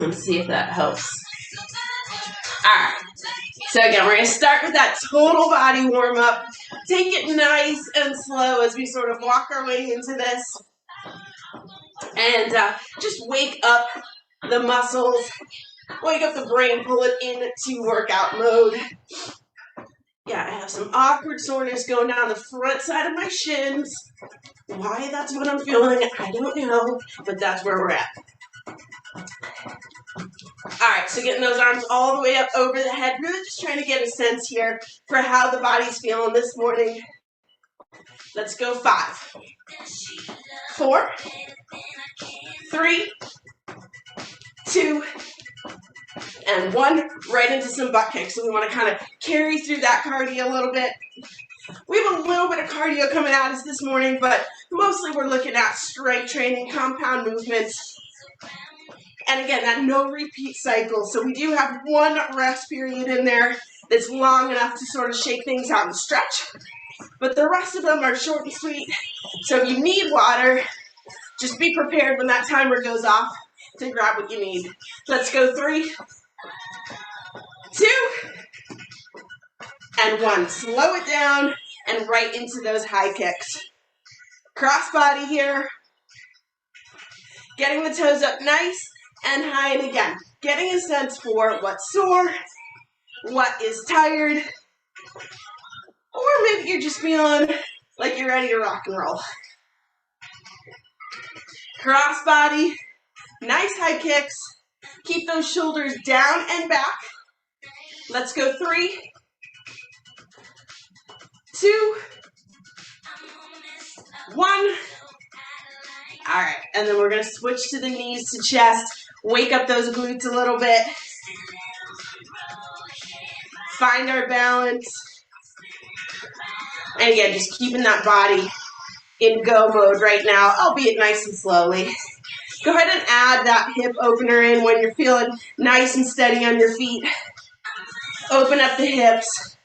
Let's see if that helps. All right. So again, we're going to start with that total body warm-up. Take it nice and slow as we sort of walk our way into this. And just wake up the muscles, wake up the brain, pull it into workout mode. Yeah, I have some awkward soreness going down the front side of my shins. Why that's what I'm feeling, I don't know, but that's where we're at. All right, so getting those arms all the way up over the head, really just trying to get a sense here for how the body's feeling this morning. Let's go 5, 4, 3, 2, and 1. Right into some butt kicks. So we want to kind of carry through that cardio a little bit. We have a little bit of cardio coming at us this morning, but mostly we're looking at strength training, compound movements. And again, that no repeat cycle. So we do have one rest period in there that's long enough to sort of shake things out and stretch. But the rest of them are short and sweet. So if you need water, just be prepared when that timer goes off to grab what you need. Let's go 3, 2, and 1. Slow it down and right into those high kicks. Cross body here. Getting the toes up nice and high, and again, getting a sense for what's sore, what is tired, or maybe you're just feeling like you're ready to rock and roll. Cross body, nice high kicks. Keep those shoulders down and back. Let's go 3, 2, 1. All right, and then we're going to switch to the knees to chest. Wake up those glutes a little bit. Find our balance. And again, just keeping that body in go mode right now, albeit nice and slowly. Go ahead and add that hip opener in when you're feeling nice and steady on your feet. Open up the hips.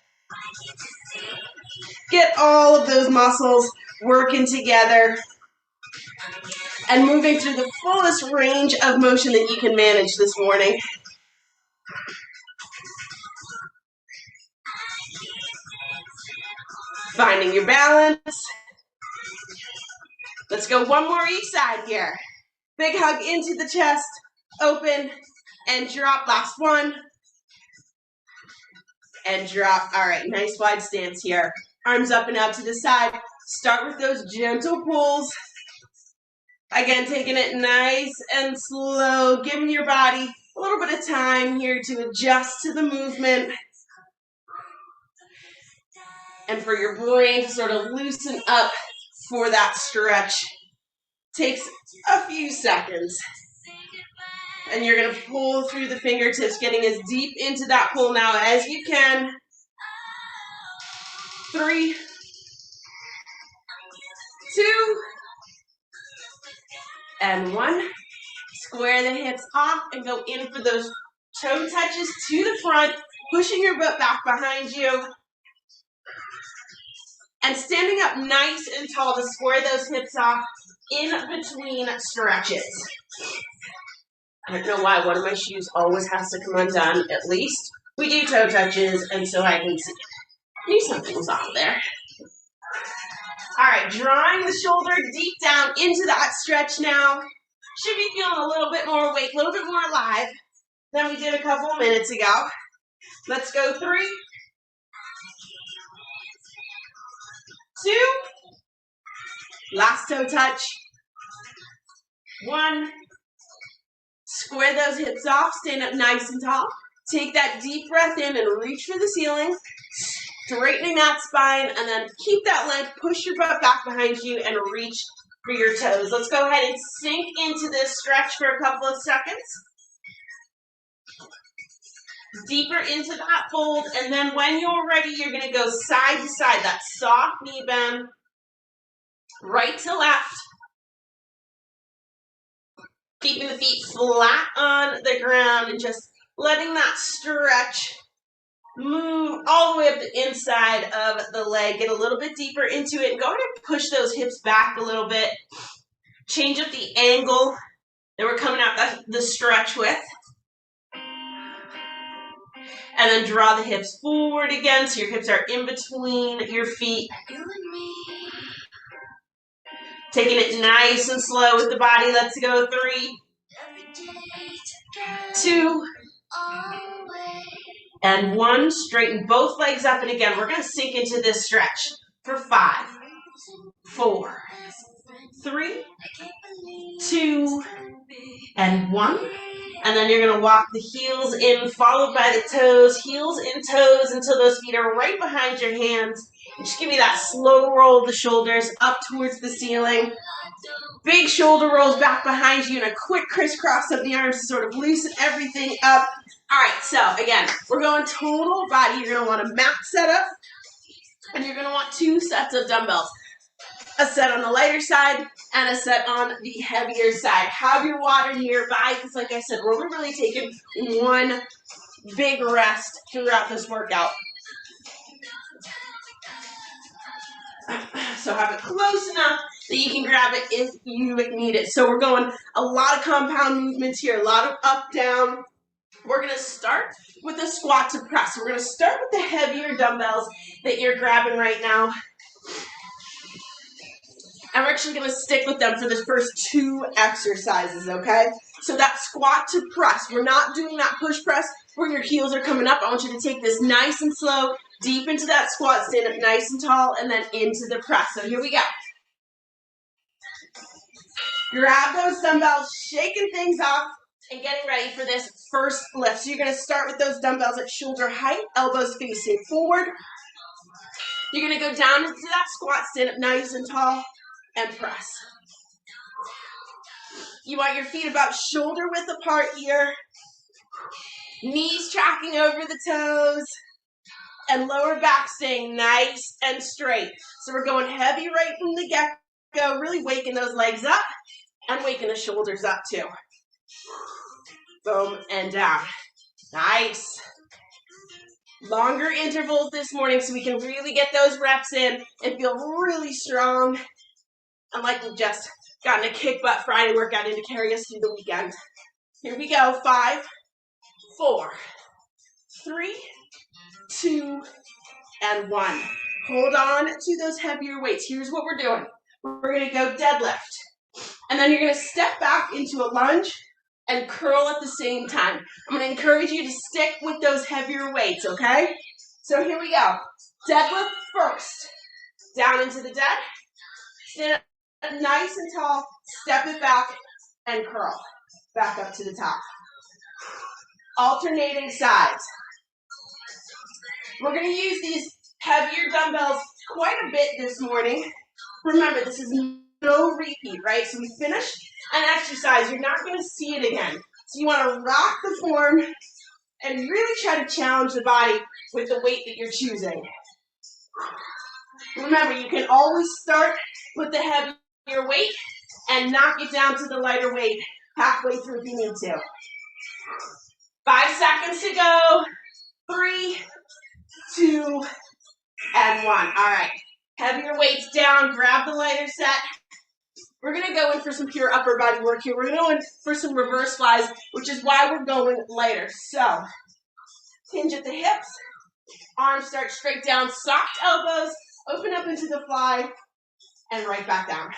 Get all of those muscles working together and moving through the fullest range of motion that you can manage this morning. Finding your balance. Let's go one more each side here. Big hug into the chest, open, and drop. Last one. And drop. All right, nice wide stance here. Arms up and out to the side. Start with those gentle pulls. Again, taking it nice and slow, giving your body a little bit of time here to adjust to the movement. And for your brain to sort of loosen up for that stretch. Takes a few seconds. And you're going to pull through the fingertips, getting as deep into that pull now as you can. 3, 2, and 1. Square the hips off and go in for those toe touches to the front, pushing your butt back behind you. And standing up nice and tall to square those hips off in between stretches. I don't know why one of my shoes always has to come undone. At least we do toe touches, and so I can see. Knew something was off there. All right, drawing the shoulder deep down into that stretch now. Should be feeling a little bit more awake, a little bit more alive than we did a couple of minutes ago. Let's go 3, 2, last toe touch, 1. Square those hips off, stand up nice and tall. Take that deep breath in and reach for the ceiling, straightening that spine, and then keep that length, push your butt back behind you, and reach for your toes. Let's go ahead and sink into this stretch for a couple of seconds. Deeper into that fold, and then when you're ready, you're going to go side to side, that soft knee bend, right to left. Keeping the feet flat on the ground and just letting that stretch move all the way up the inside of the leg. Get a little bit deeper into it and go ahead and push those hips back a little bit. Change up the angle that we're coming out the stretch with. And then draw the hips forward again so your hips are in between your feet. Taking it nice and slow with the body. Let's go. 3, 2, and 1. Straighten both legs up. And again, we're going to sink into this stretch for 5, 4, 3, 2, and 1. And then you're going to walk the heels in, followed by the toes, heels in toes until those feet are right behind your hands. Just give me that slow roll of the shoulders up towards the ceiling. Big shoulder rolls back behind you and a quick crisscross of the arms to sort of loosen everything up. All right, so again, we're going total body. You're going to want a mat setup, and you're going to want 2 sets of dumbbells. A set on the lighter side and a set on the heavier side. Have your water nearby because, like I said, we're really taking one big rest throughout this workout. So have it close enough that you can grab it if you need it. So we're going a lot of compound movements here, a lot of up, down. We're going to start with a squat to press. We're going to start with the heavier dumbbells that you're grabbing right now. And we're actually going to stick with them for the first 2 exercises, okay? So that squat to press, we're not doing that push press where your heels are coming up. I want you to take this nice and slow, deep into that squat, stand up nice and tall, and then into the press. So here we go. Grab those dumbbells, shaking things off, and getting ready for this first lift. So you're going to start with those dumbbells at shoulder height, elbows facing forward. You're going to go down into that squat, stand up nice and tall, and press. You want your feet about shoulder width apart here. Knees tracking over the toes. And lower back staying nice and straight. So we're going heavy right from the get-go, really waking those legs up and waking the shoulders up too. Boom and down. Nice. Longer intervals this morning so we can really get those reps in and feel really strong. And like we've just gotten a kick butt Friday workout in to carry us through the weekend. Here we go. 5, 4, 3, 2, and 1. Hold on to those heavier weights. Here's what we're doing. We're going to go deadlift. And then you're going to step back into a lunge and curl at the same time. I'm going to encourage you to stick with those heavier weights, okay? So here we go. Deadlift first. Down into the dead. Stand up nice and tall. Step it back and curl. Back up to the top. Alternating sides. We're going to use these heavier dumbbells quite a bit this morning. Remember, this is no repeat, right? So we finish an exercise. You're not going to see it again. So you want to rock the form and really try to challenge the body with the weight that you're choosing. Remember, you can always start with the heavier weight and knock it down to the lighter weight halfway through if you need to. 5 seconds to go. 3, 2, and 1. All right. Heavier weights down. Grab the lighter set. We're going to go in for some pure upper body work here. We're going to go in for some reverse flies, which is why we're going lighter. So, hinge at the hips. Arms start straight down. Soft elbows. Open up into the fly. And right back down.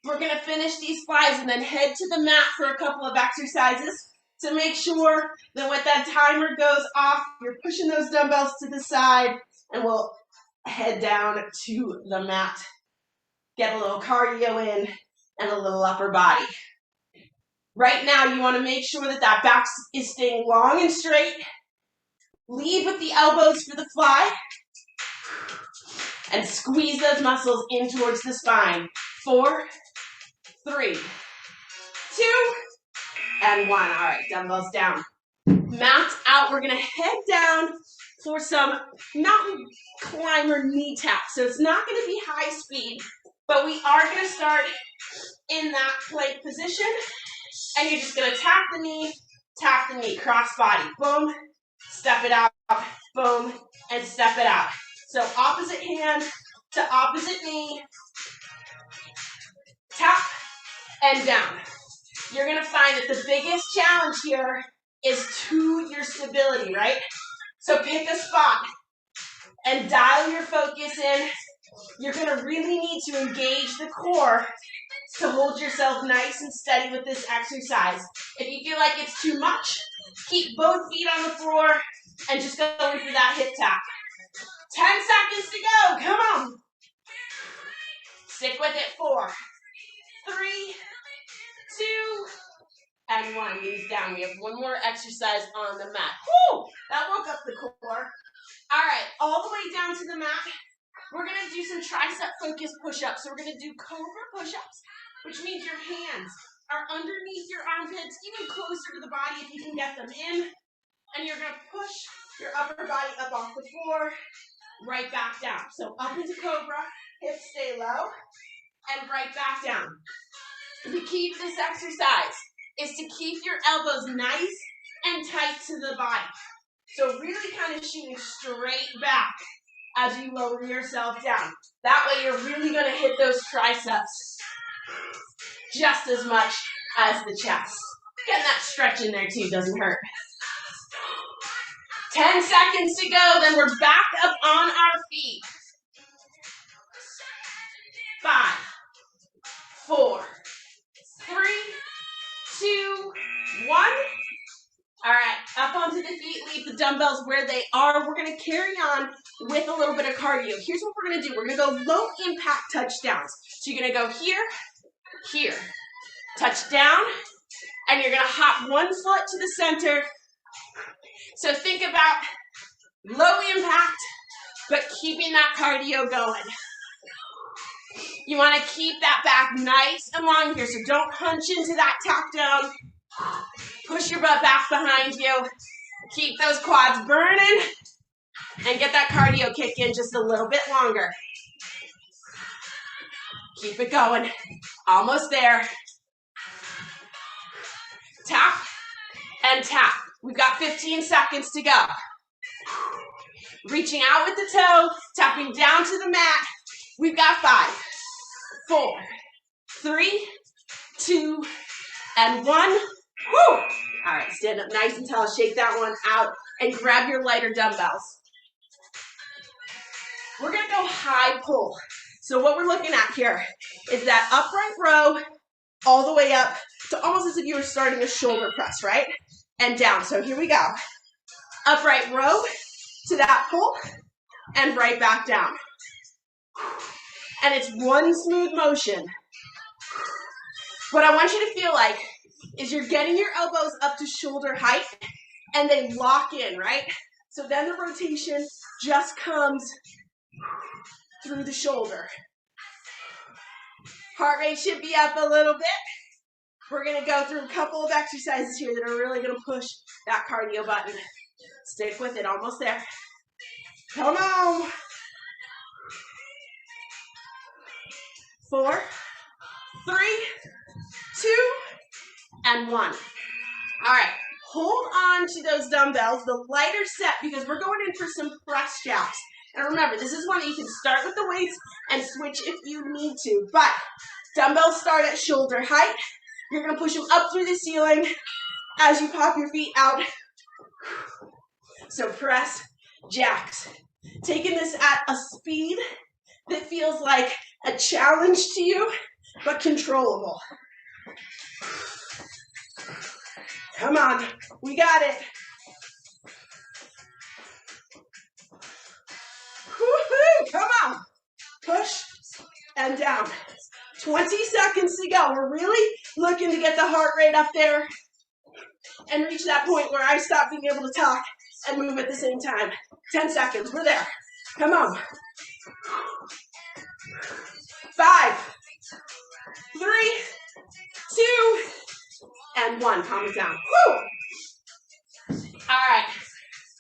We're going to finish these flies and then head to the mat for a couple of exercises to make sure that when that timer goes off, you're pushing those dumbbells to the side, and we'll head down to the mat. Get a little cardio in and a little upper body. Right now, you want to make sure that that back is staying long and straight. Lead with the elbows for the fly. And squeeze those muscles in towards the spine. 4, 3, 2, and 1. All right, dumbbells down. Mats out. We're going to head down for some mountain climber knee taps. So it's not going to be high speed, but we are going to start in that plank position. And you're just going to tap the knee, cross body. Boom, step it out, boom, and step it out. So opposite hand to opposite knee. Tap, and down. You're going to find that the biggest challenge here is to your stability, right? So pick a spot and dial your focus in. You're going to really need to engage the core to hold yourself nice and steady with this exercise. If you feel like it's too much, keep both feet on the floor and just go in for that hip tap. 10 seconds to go. Come on. Stick with it. 4, 3, 2, and 1. Knees down. We have one more exercise on the mat. Woo! That woke up the core. All right, all the way down to the mat. We're going to do some tricep-focused push-ups. So we're going to do Cobra Push-Ups, which means your hands are underneath your armpits, even closer to the body if you can get them in. And you're going to push your upper body up off the floor, right back down. So up into Cobra, hips stay low, and right back down. The key to this exercise is to keep your elbows nice and tight to the body. So really kind of shooting straight back as you lower yourself down. That way you're really going to hit those triceps just as much as the chest. Getting that stretch in there too doesn't hurt. 10 seconds to go, then we're back up on our feet. 5, 4, 3, 2, 1. All right, up onto the feet, leave the dumbbells where they are. We're going to carry on with a little bit of cardio. Here's what we're going to do. We're going to go low impact touchdowns. So you're going to go here, here, touch down, and you're going to hop one foot to the center. So think about low impact, but keeping that cardio going. You want to keep that back nice and long here, so don't hunch into that tap down. Push your butt back behind you. Keep those quads burning and get that cardio kick in just a little bit longer. Keep it going. Almost there. Tap and tap. We've got 15 seconds to go. Reaching out with the toe, tapping down to the mat. We've got 5, 4, 3, 2, and 1. Woo! All right, stand up nice and tall. Shake that one out and grab your lighter dumbbells. We're going to go high pull. So what we're looking at here is that upright row all the way up to almost as if you were starting a shoulder press, right? And down. So here we go. Upright row to that pull and right back down. And it's one smooth motion. What I want you to feel like is you're getting your elbows up to shoulder height and they lock in, right? So then the rotation just comes through the shoulder. Heart rate should be up a little bit. We're going to go through a couple of exercises here that are really going to push that cardio button. Stick with it, almost there. Come on. 4, 3, 2, and 1. All right, hold on to those dumbbells, the lighter set, because we're going in for some press jacks. And remember, this is one that you can start with the weights and switch if you need to. But dumbbells start at shoulder height. You're going to push them up through the ceiling as you pop your feet out. So press jacks. Taking this at a speed that feels like a challenge to you, but controllable. Come on, we got it. Woo-hoo, come on. Push and down. 20 seconds to go. We're really looking to get the heart rate up there and reach that point where I stop being able to talk and move at the same time. 10 seconds, we're there. Come on. 5, 3, 2, and 1. Calm it down. Woo! All right.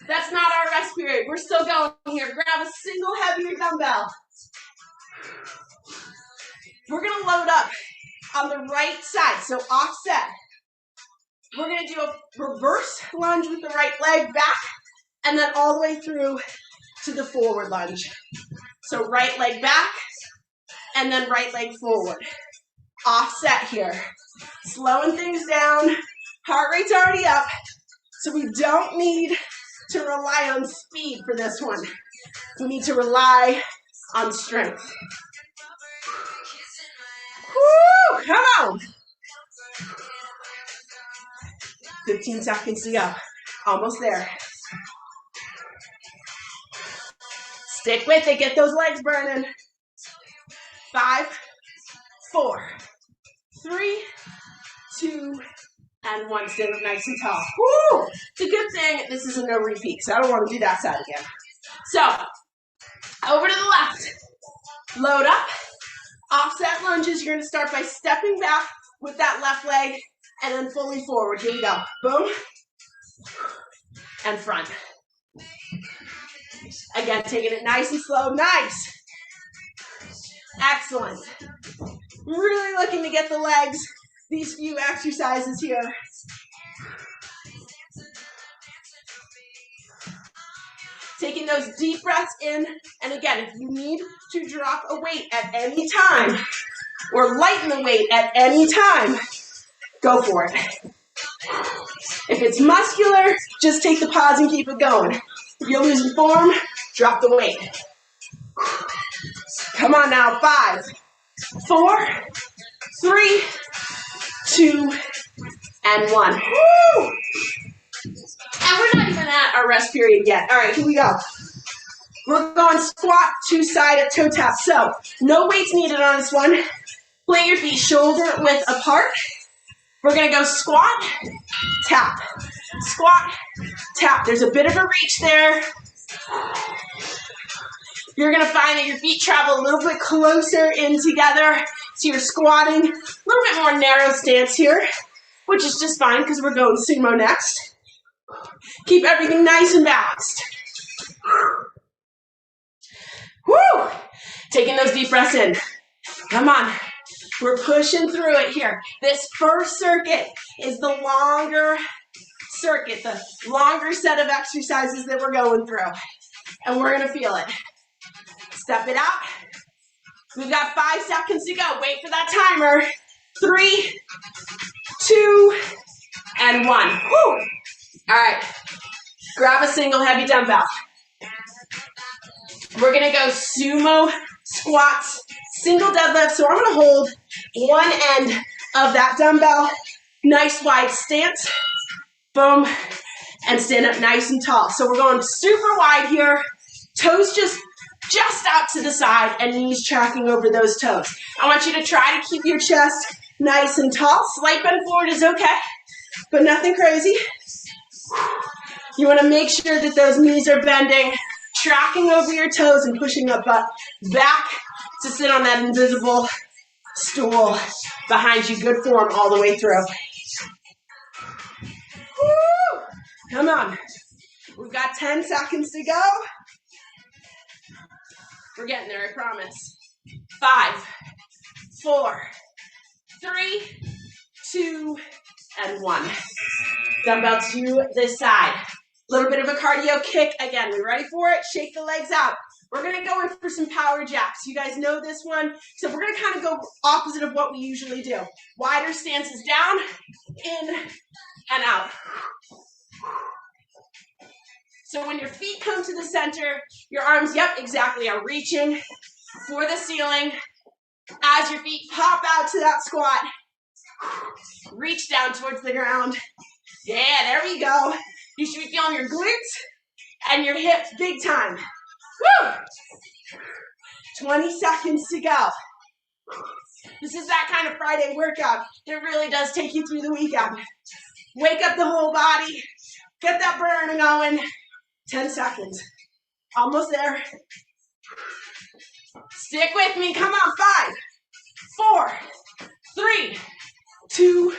That's not our rest period. We're still going here. Grab a single heavier dumbbell. We're going to load up on the right side, so offset. We're going to do a reverse lunge with the right leg back, and then all the way through to the forward lunge. So right leg back, and then right leg forward. offset here. Slowing things down. Heart rate's already up, so we don't need to rely on speed for this one. We need to rely on strength. Woo, come on. 15 seconds to go. Almost there. Stick with it. Get those legs burning. 5, 4, 3, 2, and 1. Stand up nice and tall. Woo! It's a good thing this is a no repeat, so I don't want to do that side again. So, over to the left. Load up. Offset lunges. You're going to start by stepping back with that left leg and then fully forward. Here we go. Boom. And front. Again, taking it nice and slow. Nice. Excellent. Really looking to get the legs, these few exercises here. Taking those deep breaths in. And again, if you need to drop a weight at any time or lighten the weight at any time, go for it. If it's muscular, just take the pause and keep it going. If you're losing form, drop the weight. Come on now, 5, 4, 3, 2, and 1. Woo! And we're not even at our rest period yet. All right, here we go. We're going squat to side at toe tap. So, no weights needed on this one. Plant your feet shoulder width apart. We're going to go squat, tap, squat, tap. There's a bit of a reach there. You're going to find that your feet travel a little bit closer in together. So you're squatting, a little bit more narrow stance here, which is just fine because we're going sumo next. Keep everything nice and balanced. Woo! Taking those deep breaths in. Come on. We're pushing through it here. This first circuit is the longer circuit, the longer set of exercises that we're going through. And we're going to feel it. Step it out. We've got 5 seconds to go. Wait for that timer. 3, 2, and 1. Woo! All right. Grab a single heavy dumbbell. We're going to go sumo squats, single deadlift. So I'm going to hold one end of that dumbbell. Nice wide stance. Boom. And stand up nice and tall. So we're going super wide here. Toes just out to the side and knees tracking over those toes. I want you to try to keep your chest nice and tall. Slight bend forward is okay, but nothing crazy. You want to make sure that those knees are bending, tracking over your toes and pushing the butt back to sit on that invisible stool behind you. Good form all the way through. Woo! Come on. We've got 10 seconds to go. We're getting there, I promise. 5, 4, 3, 2, and 1. Dumbbell to this side. A little bit of a cardio kick. Again, we ready for it? Shake the legs out. We're going to go in for some power jacks. You guys know this one. So we're going to kind of go opposite of what we usually do. Wider stances down, in, and out. So when your feet come to the center, your arms, yep, exactly, are reaching for the ceiling. As your feet pop out to that squat, reach down towards the ground. Yeah, there we go. You should be feeling your glutes and your hips big time. Woo! 20 seconds to go. This is that kind of Friday workout that really does take you through the weekend. Wake up the whole body. Get that burn going. 10 seconds. Almost there. Stick with me. Come on. 5, 4, 3, 2,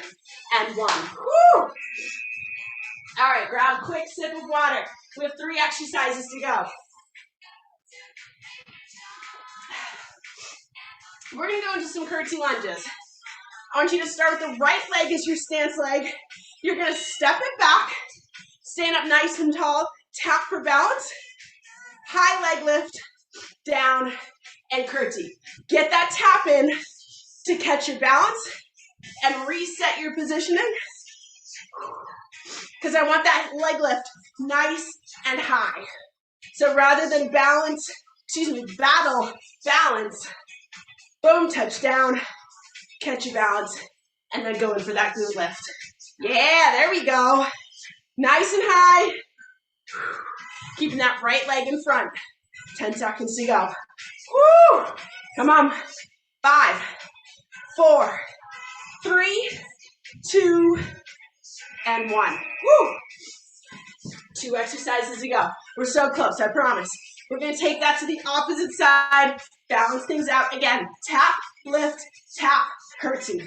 and 1. Woo! All right, grab a quick sip of water. We have 3 exercises to go. We're going to go into some curtsy lunges. I want you to start with the right leg as your stance leg. You're going to step it back, stand up nice and tall, tap for balance, high leg lift, down, and curtsy. Get that tap in. to catch your balance and reset your positioning, because I want that leg lift nice and high. So rather than battle, balance, boom, touchdown, catch your balance, and then go in for that glute lift. Yeah, there we go. Nice and high. Keeping that right leg in front. 10 seconds to go. Woo! Come on. 5, 4, 3, 2, and 1. Woo! 2 exercises to go. We're so close, I promise. We're going to take that to the opposite side. Balance things out again. Tap, lift, tap, curtsy.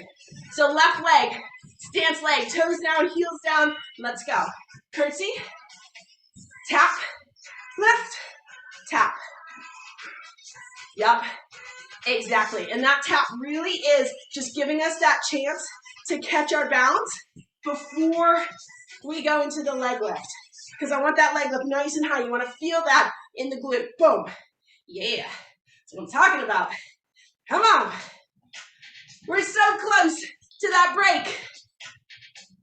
So left leg, stance leg, toes down, heels down. Let's go. Curtsy, tap, lift, tap. Yep, exactly. And that tap really is just giving us that chance to catch our balance before we go into the leg lift. Because I want that leg lift nice and high. You want to feel that in the glute. Boom. Yeah, that's what I'm talking about. Come on. We're so close to that break.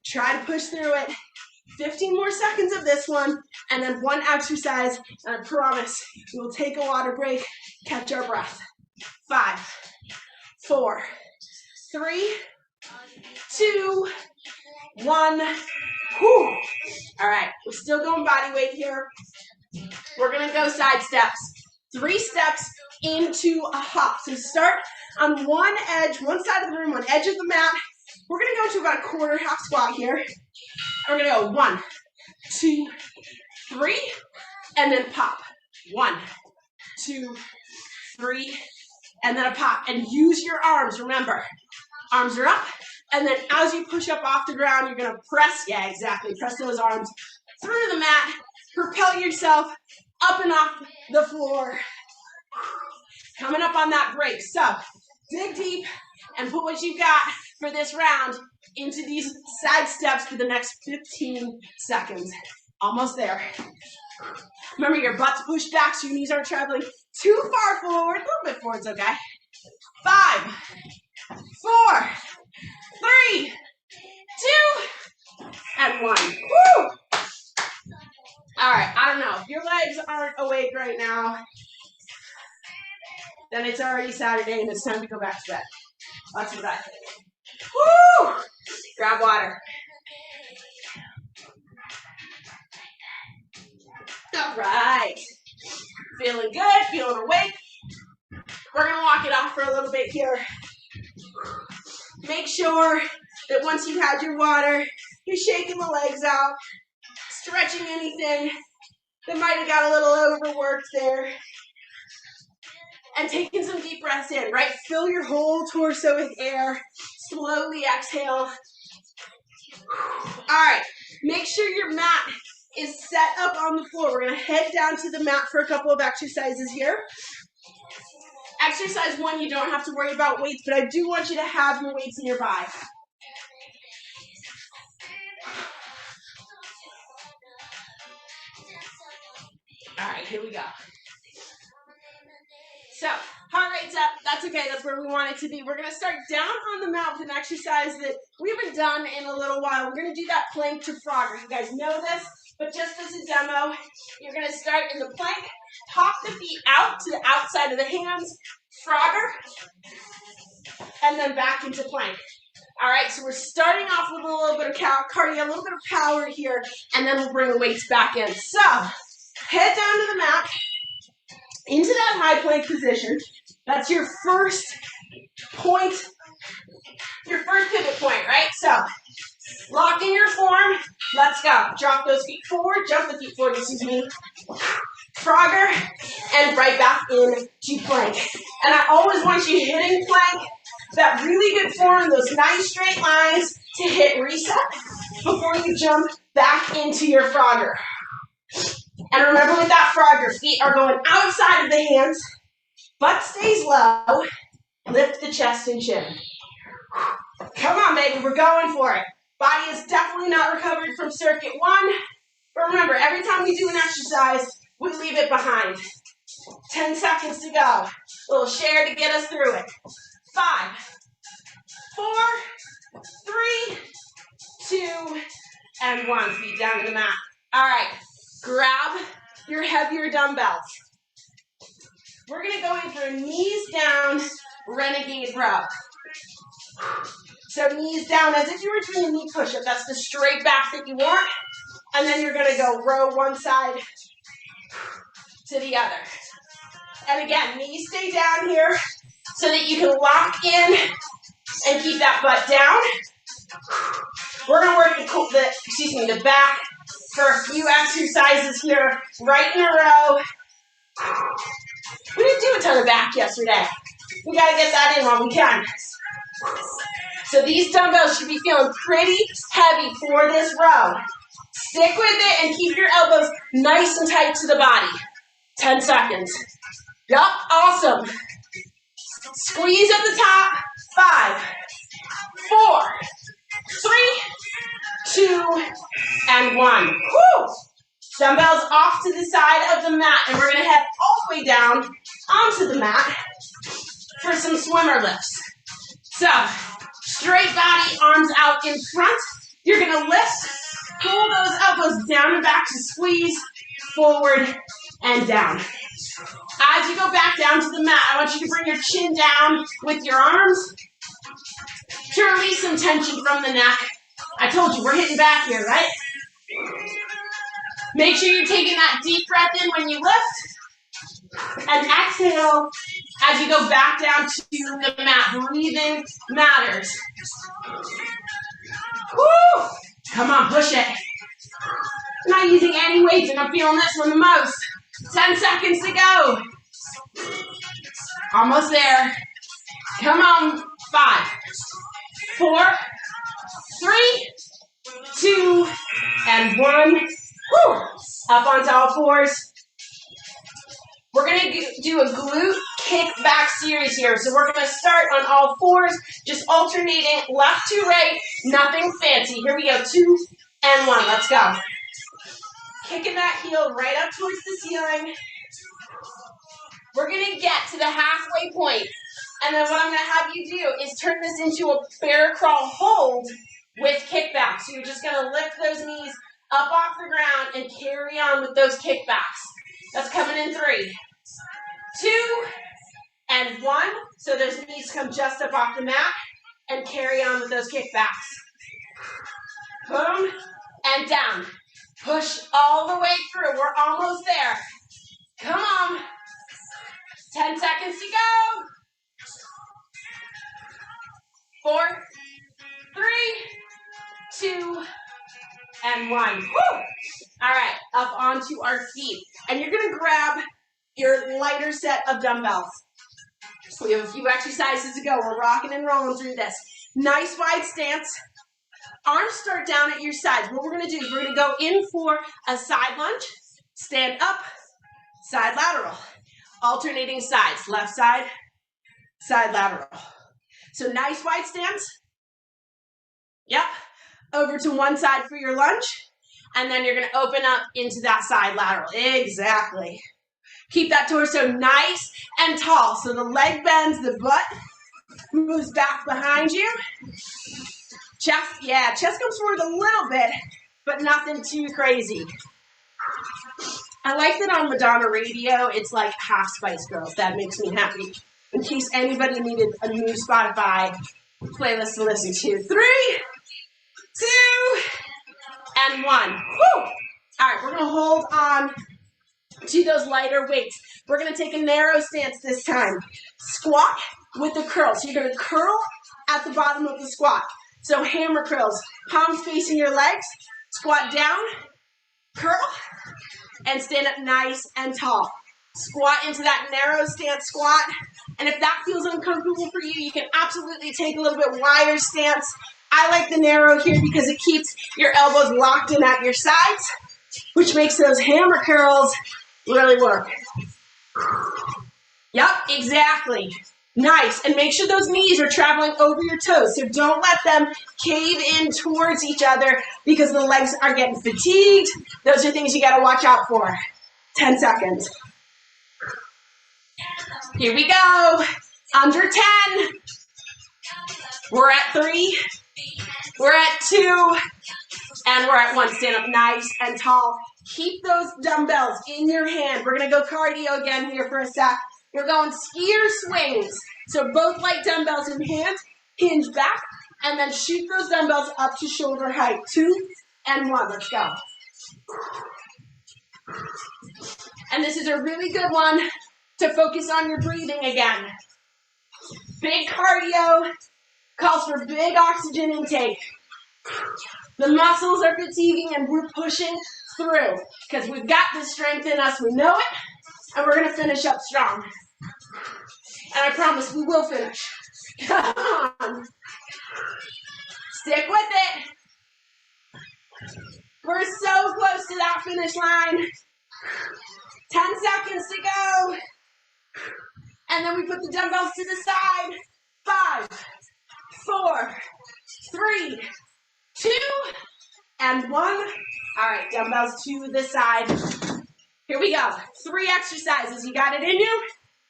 Try to push through it. 15 more seconds of this one, and then 1 exercise, and I promise we will take a water break, catch our breath. 5, 4, 3, 2, 1. Whew. All right, we're still going body weight here. We're gonna go side steps. 3 steps into a hop. So start on one edge, one side of the room, one edge of the mat. We're gonna go to about a quarter half squat here. We're gonna go 1, 2, 3, and then pop. 1, 2, 3, and then a pop. And use your arms, remember. Arms are up, and then as you push up off the ground, you're gonna press, yeah, exactly, press those arms through the mat, propel yourself up and off the floor. Coming up on that break. So, dig deep and put what you've got for this round into these side steps for the next 15 seconds. Almost there. Remember, your butt's pushed back so your knees aren't traveling too far forward. A little bit forward's okay. 5, 4, 3, 2, and 1. Woo! All right, I don't know. If your legs aren't awake right now, then it's already Saturday and it's time to go back to bed. That's what I think. Woo! Grab water. All right. Feeling good, feeling awake. We're going to walk it off for a little bit here. Make sure that once you've had your water, you're shaking the legs out, stretching anything that might have got a little overworked there, and taking some deep breaths in, right? Fill your whole torso with air. Slowly exhale. All right. Make sure your mat is set up on the floor. We're going to head down to the mat for a couple of exercises here. Exercise 1, you don't have to worry about weights, but I do want you to have your weights nearby. All right, here we go. So, heart rate's up. That's okay. That's where we want it to be. We're going to start down on the mat with an exercise that we haven't done in a little while. We're going to do that plank to frogger. You guys know this, but just as a demo, you're going to start in the plank, pop the feet out to the outside of the hands, frogger, and then back into plank. All right, so we're starting off with a little bit of cardio, a little bit of power here, and then we'll bring the weights back in. So, head down to the mat, into that high plank position. That's your first point, your first pivot point, right? So, lock in your form. Let's go. Drop those feet forward, jump the feet forward, excuse me. Frogger, and right back into plank. And I always want you hitting plank, that really good form, those nice straight lines to hit reset before you jump back into your frogger. And remember with that frogger, feet are going outside of the hands, butt stays low, lift the chest and chin. Come on, baby, we're going for it. Body is definitely not recovered from circuit 1, but remember, every time we do an exercise, we leave it behind. 10 seconds to go. A little share to get us through it. 5, and 1. Feet down to the mat. All right, grab your heavier dumbbells. We're going to go in for knees down, renegade row. So knees down as if you were doing a knee push-up. That's the straight back that you want. And then you're going to go row one side to the other. And again, knees stay down here so that you can lock in and keep that butt down. We're going to work the back for a few exercises here, right in a row. We didn't do a ton of back yesterday. We got to get that in while we can. So these dumbbells should be feeling pretty heavy for this row. Stick with it and keep your elbows nice and tight to the body. 10 seconds. Yup, awesome. Squeeze at the top. 5, 4, 3, 2, and 1. Woo! Dumbbells off to the side of the mat, and we're going to head all the way down onto the mat for some swimmer lifts. So, straight body, arms out in front. You're going to lift, pull those elbows down and back to squeeze, forward and down. As you go back down to the mat, I want you to bring your chin down with your arms to release some tension from the neck. I told you, we're hitting back here, right? Make sure you're taking that deep breath in when you lift. And exhale as you go back down to the mat. Breathing matters. Woo! Come on, push it. I'm not using any weights, and I'm feeling this one the most. 10 seconds to go. Almost there. Come on. 5, 4, 3, 2, and 1. Woo! Up onto all fours. We're going to do a glute kickback series here. So we're going to start on all fours, just alternating left to right, nothing fancy. Here we go, 2 and 1. Let's go. Kicking that heel right up towards the ceiling. We're going to get to the halfway point. And then what I'm going to have you do is turn this into a bear crawl hold with kickback. So you're just going to lift those knees up off the ground and carry on with those kickbacks. That's coming in 3, 2, and 1. So those knees come just up off the mat and carry on with those kickbacks. Boom, and down. Push all the way through. We're almost there. Come on. 10 seconds to go. 4, 3, 2, and 1. Woo! All right, up onto our feet. And you're going to grab your lighter set of dumbbells. We have a few exercises to go. We're rocking and rolling through this. Nice wide stance. Arms start down at your sides. What we're going to do is we're going to go in for a side lunge, stand up, side lateral. Alternating sides, left side, side lateral. So nice wide stance. Yep. Over to one side for your lunge. And then you're going to open up into that side lateral. Exactly. Keep that torso nice and tall. So the leg bends, the butt moves back behind you. Chest, chest comes forward a little bit, but nothing too crazy. I like that on Madonna Radio, it's like half Spice Girls. That makes me happy. In case anybody needed a new Spotify playlist to listen to. 3, 2, and 1. Woo! All right, we're going to hold on to those lighter weights. We're going to take a narrow stance this time. Squat with the curl. So you're going to curl at the bottom of the squat. So hammer curls, palms facing your legs, squat down, curl, and stand up nice and tall. Squat into that narrow stance squat. And if that feels uncomfortable for you, you can absolutely take a little bit wider stance. I like the narrow here because it keeps your elbows locked in at your sides, which makes those hammer curls really work. Yep, exactly. Nice. And make sure those knees are traveling over your toes. So don't let them cave in towards each other because the legs are getting fatigued. Those are things you got to watch out for. 10 seconds. Here we go. Under 10. We're at 3. We're at 2. And we're at one. Stand up nice and tall. Keep those dumbbells in your hand. We're going to go cardio again here for a sec. You're going skier swings. So both light dumbbells in hand, hinge back, and then shoot those dumbbells up to shoulder height. 2 and 1. Let's go. And this is a really good one to focus on your breathing again. Big cardio calls for big oxygen intake. The muscles are fatiguing and we're pushing through because we've got the strength in us. We know it, and we're going to finish up strong. And I promise we will finish. Come on. Stick with it. We're so close to that finish line. 10 seconds to go. And then we put the dumbbells to the side. 5, 4, 3, 2, and 1. All right, dumbbells to the side. Here we go. 3 exercises. You got it in you?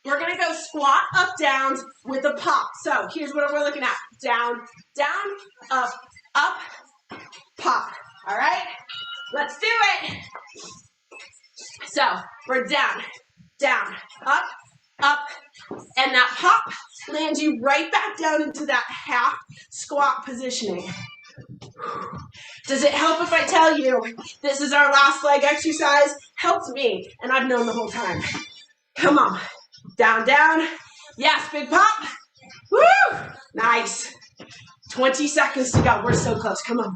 We're going to go squat, up, downs with a pop. So here's what we're looking at. Down, down, up, pop. All right? Let's do it. So we're down, down, up, and that pop lands you right back down into that half squat positioning. Does it help if I tell you this is our last leg exercise? Helps me, and I've known the whole time. Come on. Down, down. Yes, big pop. Woo! Nice. 20 seconds to go. We're so close. Come on.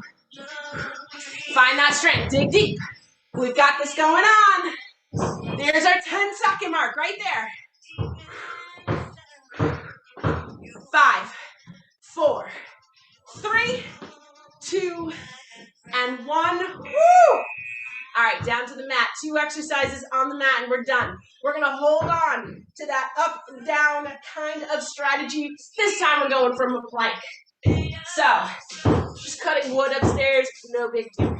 Find that strength. Dig deep. We've got this going on. There's our 10-second mark right there. 5, 4, 3, 2, and 1. Woo! All right, down to the mat. 2 exercises on the mat, and we're done. We're going to hold on to that up and down kind of strategy. This time we're going from a plank. So, just cutting wood upstairs, no big deal.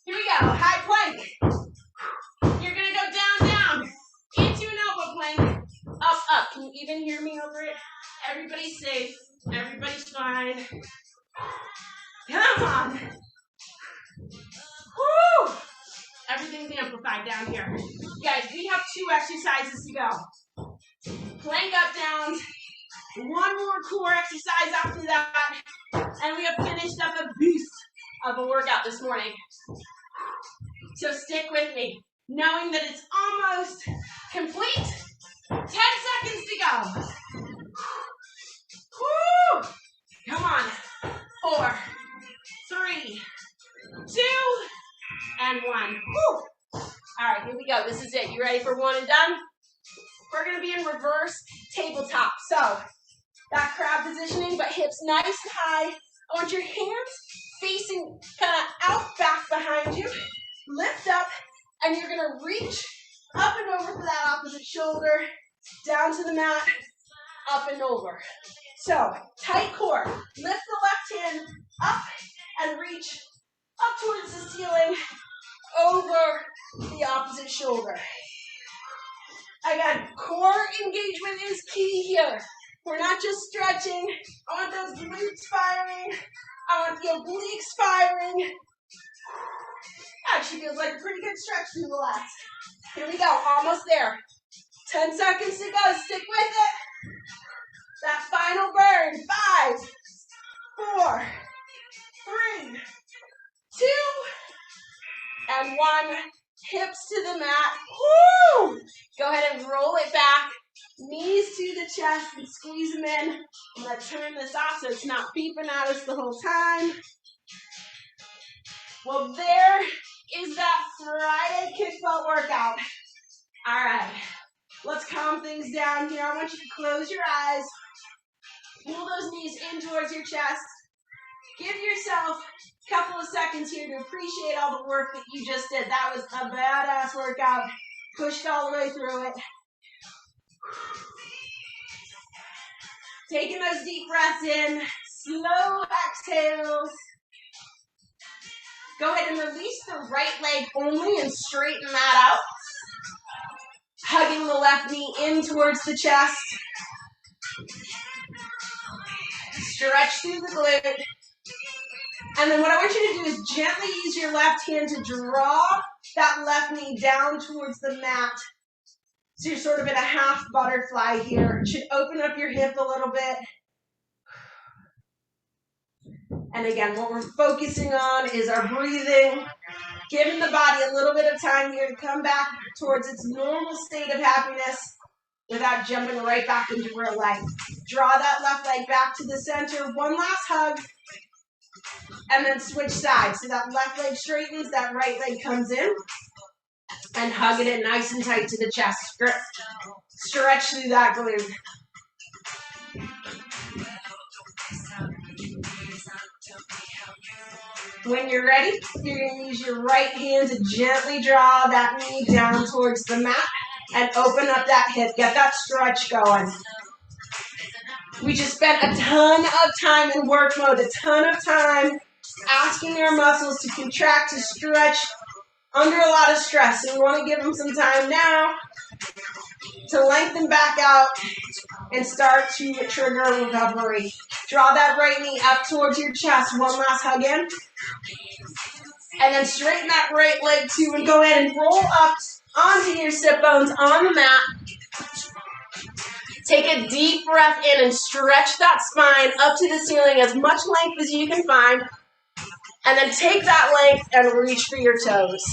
Here we go, high plank. You're going to go down, down, into an elbow plank, up. Can you even hear me over it? Everybody's safe. Everybody's fine. Come on. Woo! Everything's amplified down here. Guys, we have 2 exercises to go. Plank up, downs. 1 more core exercise after that. And we have finished up a beast of a workout this morning. So stick with me, knowing that it's almost complete. 10 seconds to go. Woo! Come on. 4, 3, 2, and 1. Woo! All right, here we go. This is it. You ready for 1 and done? We're going to be in reverse tabletop. So that crab positioning, but hips nice and high. I want your hands facing kind of out back behind you. Lift up, and you're going to reach up and over for that opposite shoulder, down to the mat, up and over. So tight core. Lift the left hand up and reach up towards the ceiling, over the opposite shoulder. Again, core engagement is key here. We're not just stretching. I want those glutes firing. I want the obliques firing. Actually feels like a pretty good stretch through the legs. Here we go, almost there. 10 seconds to go, stick with it. That final burn, 5, 4, 3, 2, and 1. Hips to the mat. Woo! Go ahead and roll it back. Knees to the chest and squeeze them in. I'm going to turn this off so it's not beeping at us the whole time. Well, there is that Friday kick butt workout. All right, let's calm things down here. I want you to close your eyes. Pull those knees in towards your chest. Give yourself a couple of seconds here to appreciate all the work that you just did. That was a badass workout. Pushed all the way through it. Taking those deep breaths in. Slow exhales. Go ahead and release the right leg only and straighten that out. Hugging the left knee in towards the chest. Stretch through the glute. And then what I want you to do is gently use your left hand to draw that left knee down towards the mat. So you're sort of in a half butterfly here. It should open up your hip a little bit. And again, what we're focusing on is our breathing, giving the body a little bit of time here to come back towards its normal state of happiness without jumping right back into real life. Draw that left leg back to the center. One last hug. And then switch sides. So that left leg straightens, that right leg comes in. And hug it in nice and tight to the chest. Stretch through that glute. When you're ready, you're going to use your right hand to gently draw that knee down towards the mat and open up that hip. Get that stretch going. We just spent a ton of time in work mode, a ton of time asking our muscles to contract, to stretch under a lot of stress. So we want to give them some time now to lengthen back out and start to trigger recovery. Draw that right knee up towards your chest. One last hug in. And then straighten that right leg too and go ahead and roll up onto your sit bones on the mat. Take a deep breath in and stretch that spine up to the ceiling, as much length as you can find. And then take that length and reach for your toes.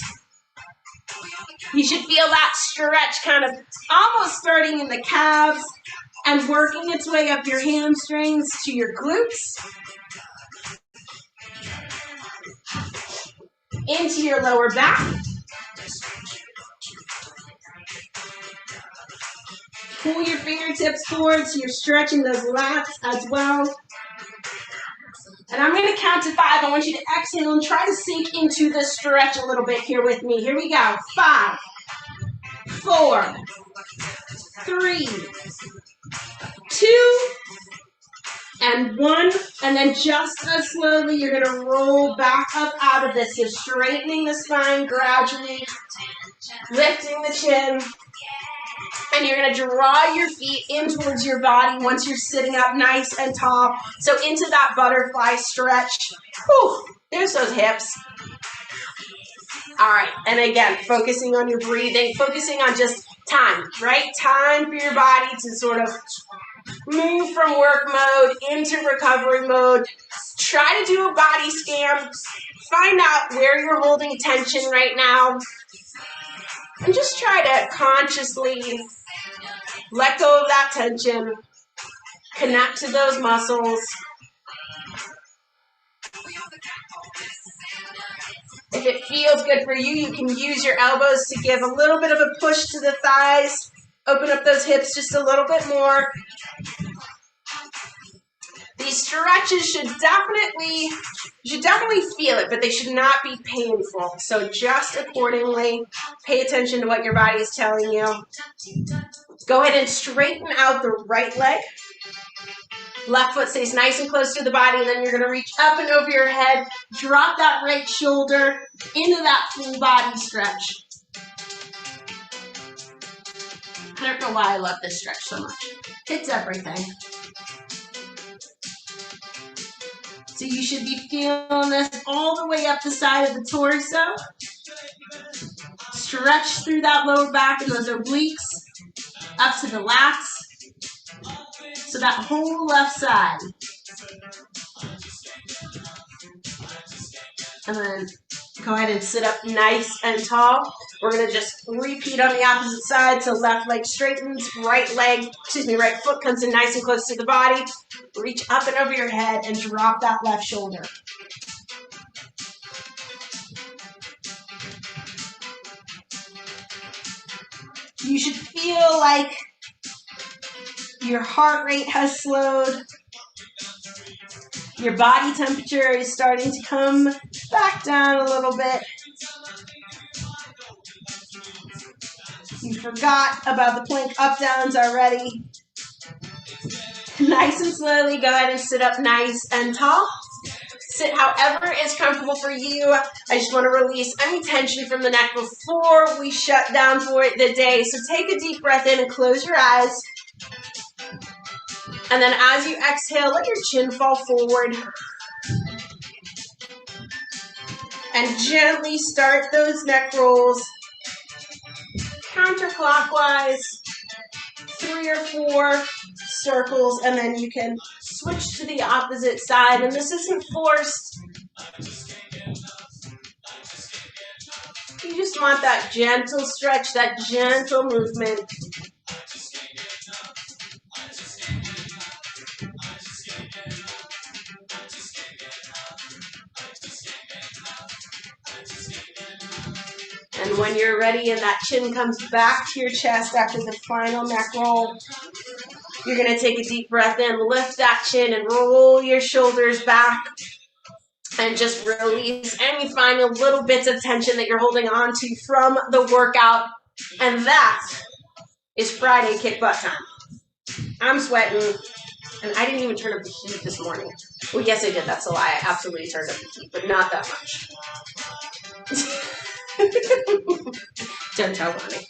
You should feel that stretch kind of almost starting in the calves and working its way up your hamstrings to your glutes, into your lower back. Pull your fingertips forward so you're stretching those lats as well. And I'm going to count to 5. I want you to exhale and try to sink into the stretch a little bit here with me. Here we go. 5, 4, 3, 2, and 1. And then just as slowly, you're going to roll back up out of this. You're straightening the spine gradually, lifting the chin. And you're going to draw your feet in towards your body once you're sitting up nice and tall. So into that butterfly stretch. Whew, there's those hips. All right, and again, focusing on your breathing, focusing on just time, right? Time for your body to sort of move from work mode into recovery mode. Try to do a body scan. Find out where you're holding tension right now. And just try to consciously let go of that tension. Connect to those muscles. If it feels good for you, you can use your elbows to give a little bit of a push to the thighs. Open up those hips just a little bit more. These stretches should definitely feel it, but they should not be painful. So just accordingly, pay attention to what your body is telling you. Go ahead and straighten out the right leg. Left foot stays nice and close to the body, and then you're going to reach up and over your head. Drop that right shoulder into that full body stretch. I don't know why I love this stretch so much. It's everything. So you should be feeling this all the way up the side of the torso. Stretch through that lower back and those obliques up to the lats. So that whole left side. And then go ahead and sit up nice and tall. We're going to just repeat on the opposite side. So left leg straightens, right foot comes in nice and close to the body. Reach up and over your head and drop that left shoulder. You should feel like your heart rate has slowed. Your body temperature is starting to come back down a little bit. You forgot about the plank up downs already. Nice and slowly, go ahead and sit up nice and tall. Sit however is comfortable for you. I just want to release any tension from the neck before we shut down for the day. So take a deep breath in and close your eyes. And then as you exhale, let your chin fall forward. And gently start those neck rolls counterclockwise, 3 or 4 circles, and then you can switch to the opposite side. And this isn't forced. You just want that gentle stretch, that gentle movement. And when you're ready and that chin comes back to your chest after the final neck roll, you're going to take a deep breath in, lift that chin and roll your shoulders back and just release any final little bits of tension that you're holding on to from the workout. And that is Friday kick butt time. I'm sweating, and I didn't even turn up the heat this morning. Well, yes, I did. That's a lie. I absolutely turned up the heat, but not that much. Don't tell Ronnie.